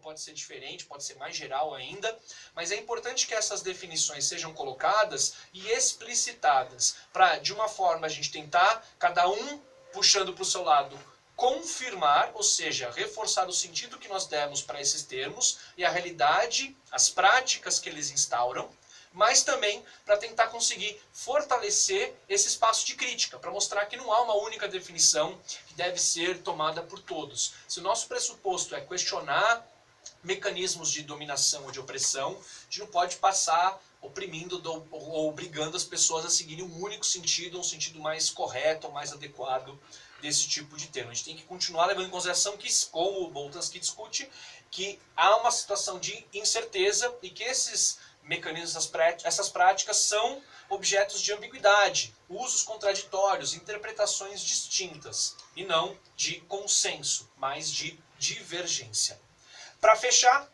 pode ser diferente, pode ser mais geral ainda, mas é importante que essas definições sejam colocadas e explicitadas, para de uma forma a gente tentar, cada um puxando para o seu lado, confirmar, ou seja, reforçar o sentido que nós demos para esses termos e a realidade, as práticas que eles instauram, mas também para tentar conseguir fortalecer esse espaço de crítica, para mostrar que não há uma única definição que deve ser tomada por todos. Se o nosso pressuposto é questionar mecanismos de dominação ou de opressão, a gente não pode passar oprimindo ou obrigando as pessoas a seguirem um único sentido, um sentido mais correto ou mais adequado desse tipo de termo. A gente tem que continuar levando em consideração que, como o Boltanski discute, que há uma situação de incerteza e que esses mecanismos, essas práticas são objetos de ambiguidade, usos contraditórios, interpretações distintas, e não de consenso, mas de divergência. Para fechar,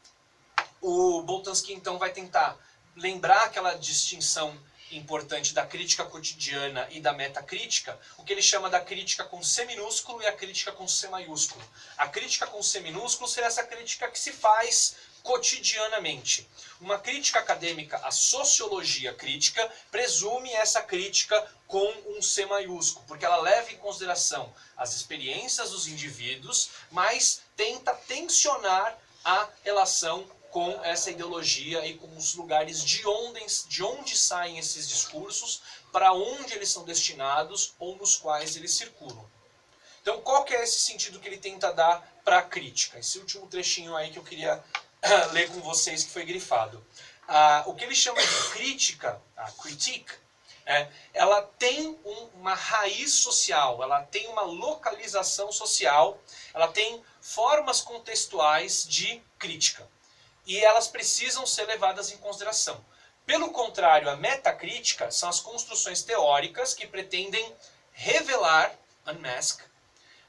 o Boltanski então vai tentar lembrar aquela distinção importante da crítica cotidiana e da metacrítica, o que ele chama da crítica com C minúsculo e a crítica com C maiúsculo. A crítica com C minúsculo seria essa crítica que se faz cotidianamente. Uma crítica acadêmica, a sociologia crítica, presume essa crítica com um C maiúsculo, porque ela leva em consideração as experiências dos indivíduos, mas tenta tensionar a relação com essa ideologia e com os lugares de onde saem esses discursos, para onde eles são destinados ou nos quais eles circulam. Então, qual que é esse sentido que ele tenta dar para a crítica? Esse último trechinho aí que eu queria ler com vocês, que foi grifado. O que ele chama de crítica, a critique, ela tem uma raiz social, ela tem uma localização social, ela tem formas contextuais de crítica. E elas precisam ser levadas em consideração. Pelo contrário, a metacrítica são as construções teóricas que pretendem revelar, unmask,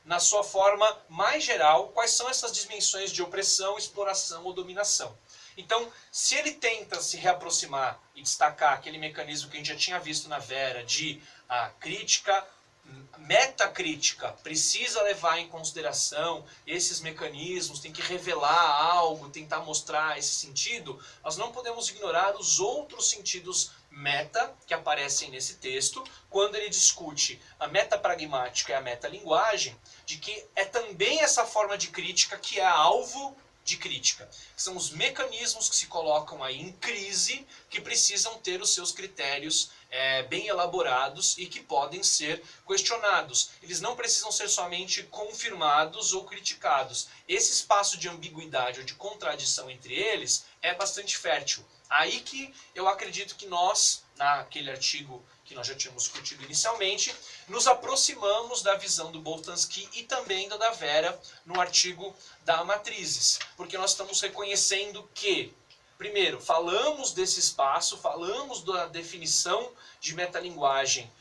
na sua forma mais geral, quais são essas dimensões de opressão, exploração ou dominação. Então, se ele tenta se reaproximar e destacar aquele mecanismo que a gente já tinha visto na Vera, de a crítica, metacrítica, precisa levar em consideração esses mecanismos, tem que revelar algo, tentar mostrar esse sentido, nós não podemos ignorar os outros sentidos meta que aparecem nesse texto, quando ele discute a metapragmática e a metalinguagem, de que é também essa forma de crítica que é alvo de crítica. São os mecanismos que se colocam aí em crise, que precisam ter os seus critérios bem elaborados e que podem ser questionados. Eles não precisam ser somente confirmados ou criticados. Esse espaço de ambiguidade ou de contradição entre eles é bastante fértil. Aí que eu acredito que nós, naquele artigo que nós já tínhamos discutido inicialmente, nos aproximamos da visão do Boltanski e também da Vera no artigo da Matrizes, porque nós estamos reconhecendo que, primeiro, falamos desse espaço, falamos da definição de metalinguagem,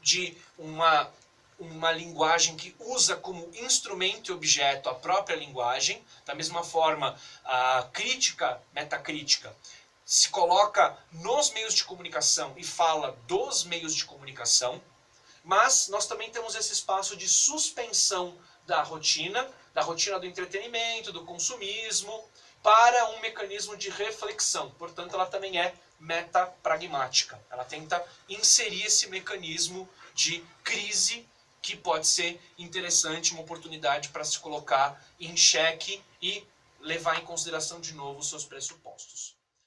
de uma linguagem que usa como instrumento e objeto a própria linguagem, da mesma forma a crítica, metacrítica, se coloca nos meios de comunicação e fala dos meios de comunicação, mas nós também temos esse espaço de suspensão da rotina do entretenimento, do consumismo, para um mecanismo de reflexão. Portanto, ela também é metapragmática. Ela tenta inserir esse mecanismo de crise que pode ser interessante, uma oportunidade para se colocar em xeque e levar em consideração de novo os seus pressupostos.